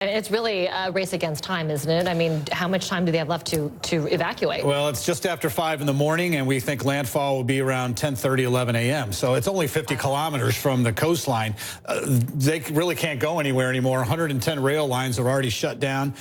It's really a race against time, isn't it? I mean, how much time do they have left to evacuate? Well, it's just after 5 in the morning, and we think landfall will be around 10:30, 11 a.m. So it's only 50 kilometers from the coastline. They really can't go anywhere anymore. 110 rail lines are already shut down.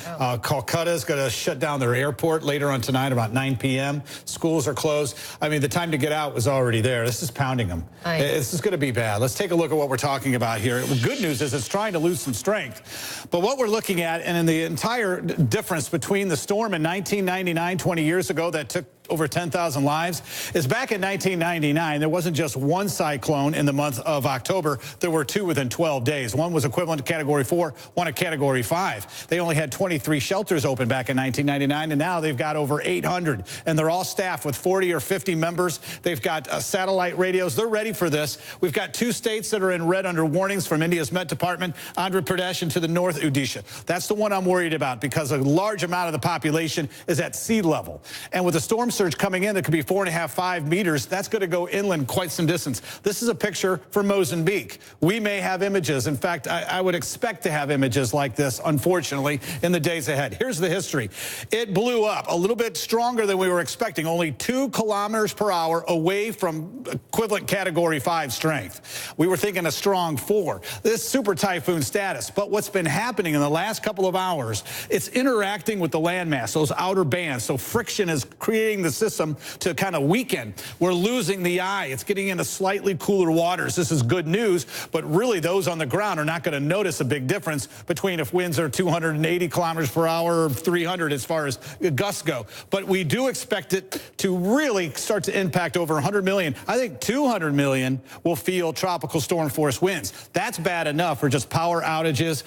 Calcutta's going to shut down their airport later on tonight about 9 p.m. Schools are closed. I mean, the time to get out was already there. This is pounding them. This is going to be bad. Let's take a look at what we're talking about here. The good news is it's trying to lose some strength. But what we're looking at, and in the entire difference between the storm in 1999, 20 years ago, that took over 10,000 lives, is back in 1999, there wasn't just one cyclone in the month of October. There were two within 12 days. One was equivalent to Category 4, one a Category 5. They only had 23 shelters open back in 1999, and now they've got over 800, and they're all staffed with 40 or 50 members. They've got satellite radios. They're ready for this. We've got 2 states that are in red under warnings from India's Met Department, Andhra Pradesh, and to the north, Odisha. That's the one I'm worried about because a large amount of the population is at sea level. And with the storm surge coming in that could be 4.5, 5 meters, that's going to go inland quite some distance. This is a picture for Mozambique. We may have images. In fact, I would expect to have images like this, unfortunately, in the days ahead. Here's the history. It blew up a little bit stronger than we were expecting, only 2 kilometers per hour away from equivalent Category 5 strength. We were thinking a strong 4. This is super typhoon status. But what's been happening in the last couple of hours, it's interacting with the landmass, those outer bands. So friction is creating the system to kind of weaken. We're losing the eye. It's getting into slightly cooler waters. This is good news, but really those on the ground are not going to notice a big difference between if winds are 280 kilometers per hour or 300 as far as gusts go. But we do expect it to really start to impact over 100 million. I think 200 million will feel tropical storm force winds. That's bad enough for just power outages,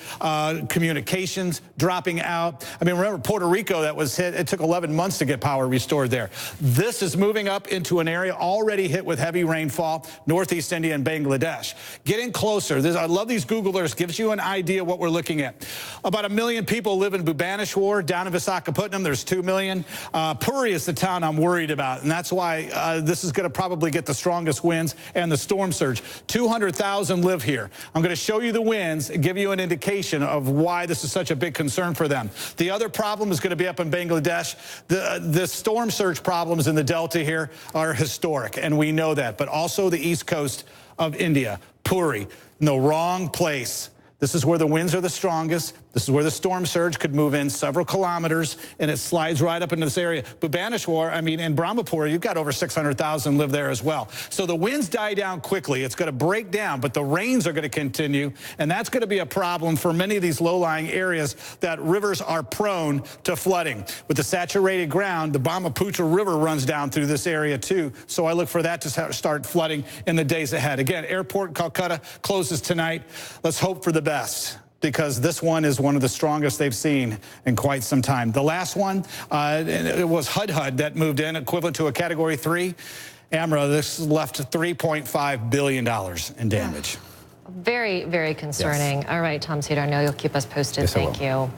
communications dropping out. I mean, remember Puerto Rico that was hit, it took 11 months to get power restored there. This is moving up into an area already hit with heavy rainfall, northeast India and Bangladesh. Getting closer. I love these Google Earths. Gives you an idea what we're looking at. About 1 million people live in Bhubaneswar. Down in Visakhapatnam, there's 2 million. Puri is the town I'm worried about, and that's why this is going to probably get the strongest winds and the storm surge. 200,000 live here. I'm going to show you the winds and give you an indication of why this is such a big concern for them. The other problem is going to be up in Bangladesh. The storm surge problems in the Delta here are historic, and we know that. But also the east coast of India, Puri, in the wrong place. This is where the winds are the strongest. This is where the storm surge could move in several kilometers, and it slides right up into this area. Bhubaneswar, I mean, in Brahmapur, you've got over 600,000 live there as well. So the winds die down quickly. It's going to break down, but the rains are going to continue, and that's going to be a problem for many of these low-lying areas that rivers are prone to flooding. With the saturated ground, the Brahmaputra River runs down through this area too, so I look for that to start flooding in the days ahead. Again, airport in Calcutta closes tonight. Let's hope for the best, because this one is one of the strongest they've seen in quite some time. The last one, it was Hudhud that moved in, equivalent to a Category 3. Amra, this left $3.5 billion in damage. Very, very concerning. Yes. All right, Tom Cedar, I know you'll keep us posted. Yes, Thank you.